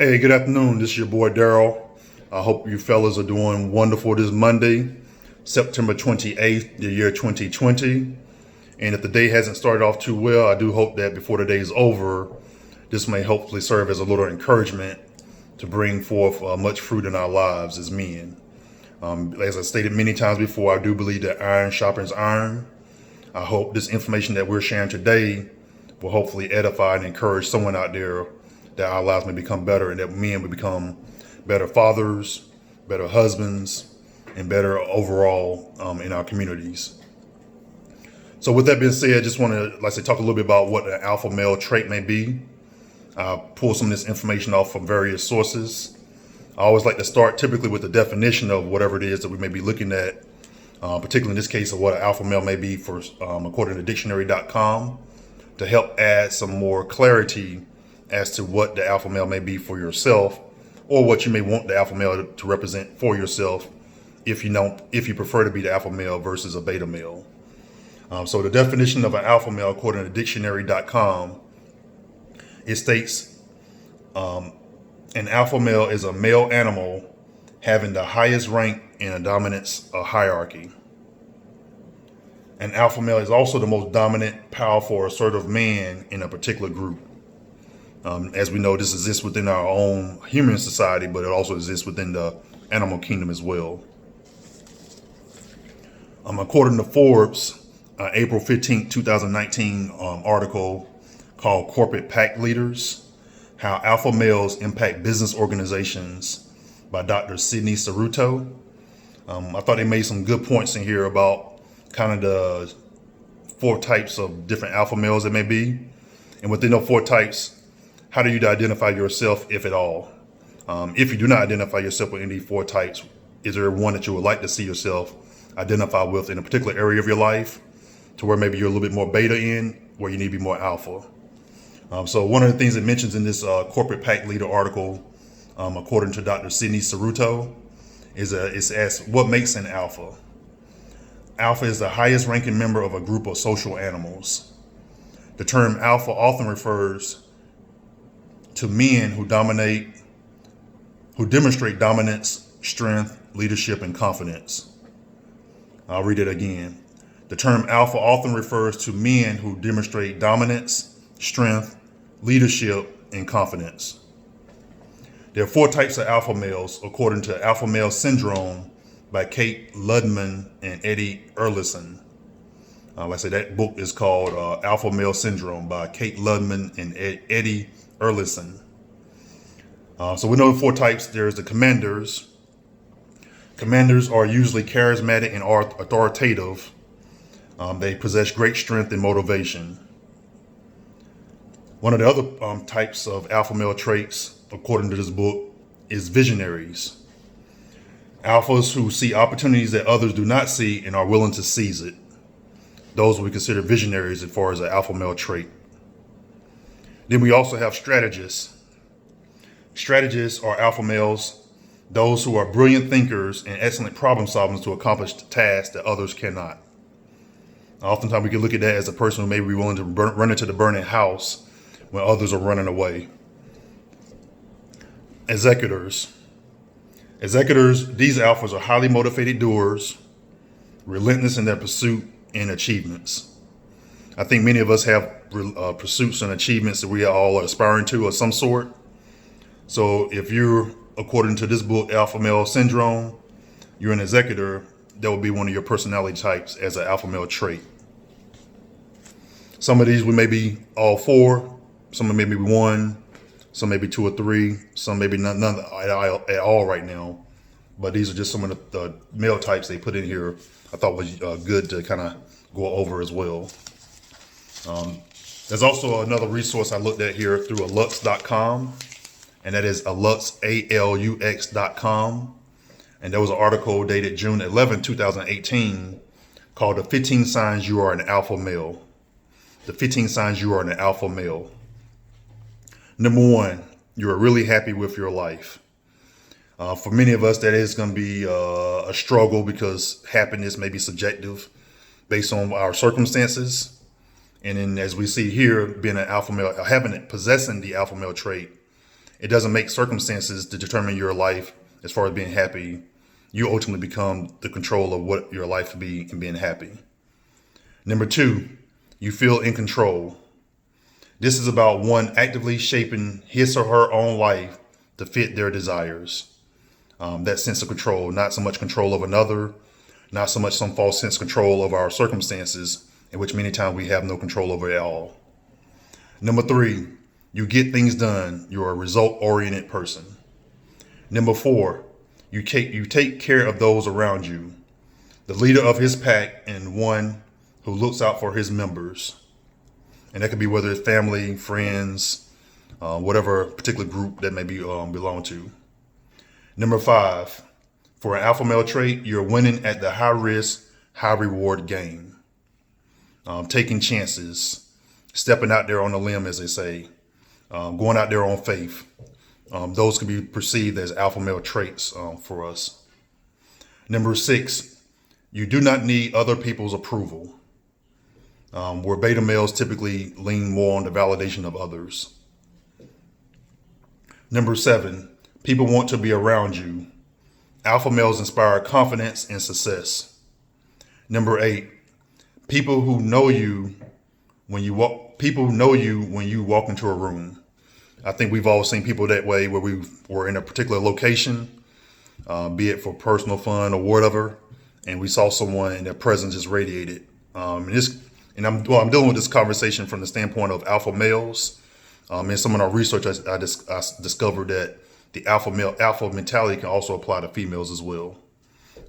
Hey, good afternoon. This is your boy Daryl. I hope you fellas are doing wonderful this Monday, September 28th, the year 2020. And if the day hasn't started off too well, I do hope that before the day is over, this may hopefully serve as a little encouragement to bring forth much fruit in our lives as men. As I stated many times before, I do believe that iron sharpens iron. I hope this information that we're sharing today will hopefully edify and encourage someone out there that our lives may become better and that men will become better fathers, better husbands, and better overall in our communities. So with that being said, I just want to, like I say, talk a little bit about what an alpha male trait may be. Pull some of this information off from various sources. I always like to start typically with the definition of whatever it is that we may be looking at, particularly in this case of what an alpha male may be for, according to dictionary.com, to help add some more clarity as to what the alpha male may be for yourself, or what you may want the alpha male to represent for yourself if you prefer to be the alpha male versus a beta male. So the definition of an alpha male, according to dictionary.com, it states an alpha male is a male animal having the highest rank in a dominance hierarchy. An alpha male is also the most dominant, powerful, assertive man in a particular group. As we know, this exists within our own human society, but it also exists within the animal kingdom as well. According to Forbes, April 15, 2019 article called Corporate Pack Leaders, How Alpha Males Impact Business Organizations by Dr. Sidney Saruto. I thought they made some good points in here about kind of the 4 types of different alpha males there may be. And within those 4 types, how do you identify yourself, if at all? If you do not identify yourself with any 4 types, is there one that you would like to see yourself identify with in a particular area of your life, to where maybe you're a little bit more beta in, where you need to be more alpha? So one of the things it mentions in this Corporate Pack Leader article, according to Dr. Sidney Saruto, is it's asked, what makes an alpha? Alpha is the highest ranking member of a group of social animals. The term alpha often refers to men who demonstrate dominance, strength, leadership, and confidence. I'll read it again. The term alpha often refers to men who demonstrate dominance, strength, leadership, and confidence. There are 4 types of alpha males, according to Alpha Male Syndrome by Kate Ludman and Eddie Erlison. Like I said, that book is called Alpha Male Syndrome by Kate Ludman and Eddie Erlison. So we know the 4 types. There's the commanders. Commanders are usually charismatic and authoritative. They possess great strength and motivation. One of the other types of alpha male traits, according to this book, is visionaries. Alphas who see opportunities that others do not see and are willing to seize it. Those we consider visionaries as far as an alpha male trait. Then we also have strategists. Strategists are alpha males, those who are brilliant thinkers and excellent problem solvers to accomplish tasks that others cannot. Oftentimes we can look at that as a person who may be willing to run into the burning house when others are running away. Executors. These alphas are highly motivated doers, relentless in their pursuit and achievements. I think many of us have pursuits and achievements that we all are aspiring to of some sort. So if you're, according to this book, Alpha Male Syndrome, you're an executor, that will be one of your personality types as an alpha male trait. Some of these we may be all 4, some may be 1, some may be 2 or 3, some maybe none at all right now. But these are just some of the male types they put in here. I thought was good to kind of go over as well. There's also another resource I looked at here through Alux.com, and that is Alux, ALUX.com. And there was an article dated June 11, 2018 called The 15 Signs You Are an Alpha Male. The 15 Signs You Are an Alpha Male. Number 1, you're really happy with your life. For many of us, that is going to be a struggle because happiness may be subjective based on our circumstances. And then as we see here, being an alpha male, possessing the alpha male trait, it doesn't make circumstances to determine your life as far as being happy. You ultimately become the control of what your life will be and being happy. Number 2, you feel in control. This is about one actively shaping his or her own life to fit their desires. That sense of control, not so much control of another, not so much some false sense of control of our circumstances, in which many times we have no control over at all. Number 3, you get things done. You're a result-oriented person. Number 4, you take care of those around you. The leader of his pack and one who looks out for his members. And that could be whether it's family, friends, whatever particular group that may be belong to. Number 5, for an alpha male trait, you're winning at the high risk, high reward game. Taking chances, stepping out there on a limb, as they say, going out there on faith. Those can be perceived as alpha male traits for us. Number 6, you do not need other people's approval. Where beta males typically lean more on the validation of others. Number 7, people want to be around you. Alpha males inspire confidence and success. Number 8, people know you when you walk into a room. I think we've all seen people that way, where we were in a particular location, be it for personal fun or whatever, and we saw someone and their presence just radiated. And I'm dealing with this conversation from the standpoint of alpha males. In some of our research, I discovered that the alpha mentality can also apply to females as well.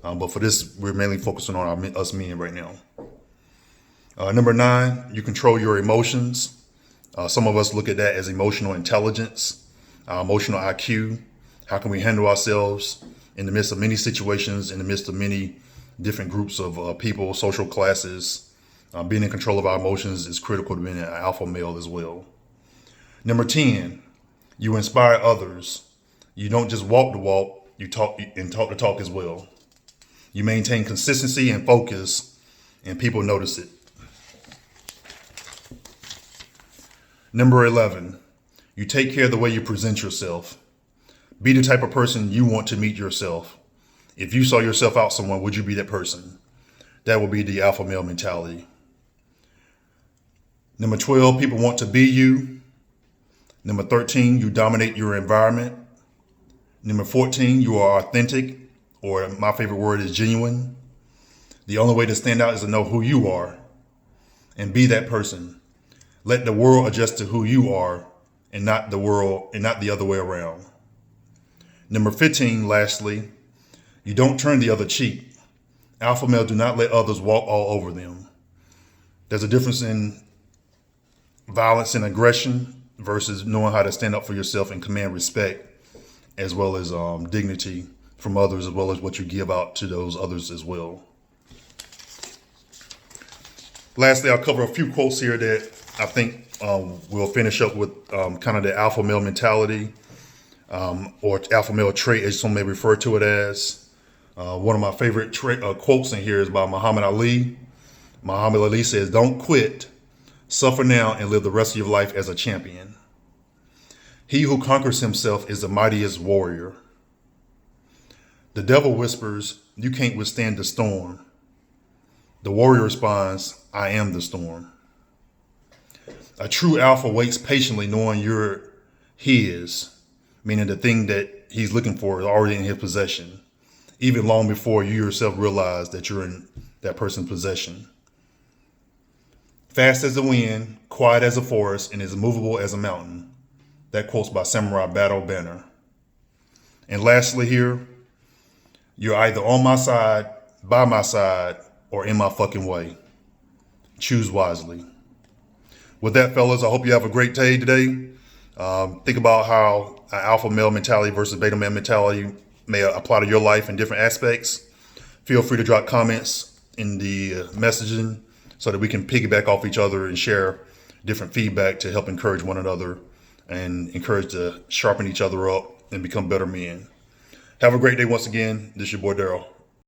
But for this, we're mainly focusing on us men right now. Number 9, you control your emotions. Some of us look at that as emotional intelligence, emotional IQ. How can we handle ourselves in the midst of many situations, in the midst of many different groups of people, social classes? Being in control of our emotions is critical to being an alpha male as well. Number 10, you inspire others. You don't just walk the walk, you talk the talk as well. You maintain consistency and focus, and people notice it. Number 11, you take care of the way you present yourself. Be the type of person you want to meet yourself. If you saw yourself out somewhere, would you be that person? That would be the alpha male mentality. Number 12, people want to be you. Number 13, you dominate your environment. Number 14, you are authentic, or my favorite word is genuine. The only way to stand out is to know who you are and be that person. Let the world adjust to who you are and not the other way around. Number 15, lastly, you don't turn the other cheek. Alpha males do not let others walk all over them. There's a difference in violence and aggression versus knowing how to stand up for yourself and command respect, as well as dignity from others, as well as what you give out to those others as well. Lastly, I'll cover a few quotes here that I think we'll finish up with kind of the alpha male mentality or alpha male trait, as some may refer to it as. One of my favorite quotes in here is by Muhammad Ali. Muhammad Ali says, "Don't quit. Suffer now and live the rest of your life as a champion. He who conquers himself is the mightiest warrior. The devil whispers, you can't withstand the storm. The warrior responds, I am the storm. A true alpha waits patiently knowing you're his, meaning the thing that he's looking for is already in his possession, even long before you yourself realize that you're in that person's possession. Fast as the wind, quiet as a forest, and as immovable as a mountain." That quote's by Samurai Battle Banner. And lastly here, you're either on my side, by my side, or in my fucking way. Choose wisely. With that, fellas, I hope you have a great day today. Think about how an alpha male mentality versus beta male mentality may apply to your life in different aspects. Feel free to drop comments in the messaging so that we can piggyback off each other and share different feedback to help encourage one another and encourage to sharpen each other up and become better men. Have a great day once again. This is your boy Daryl.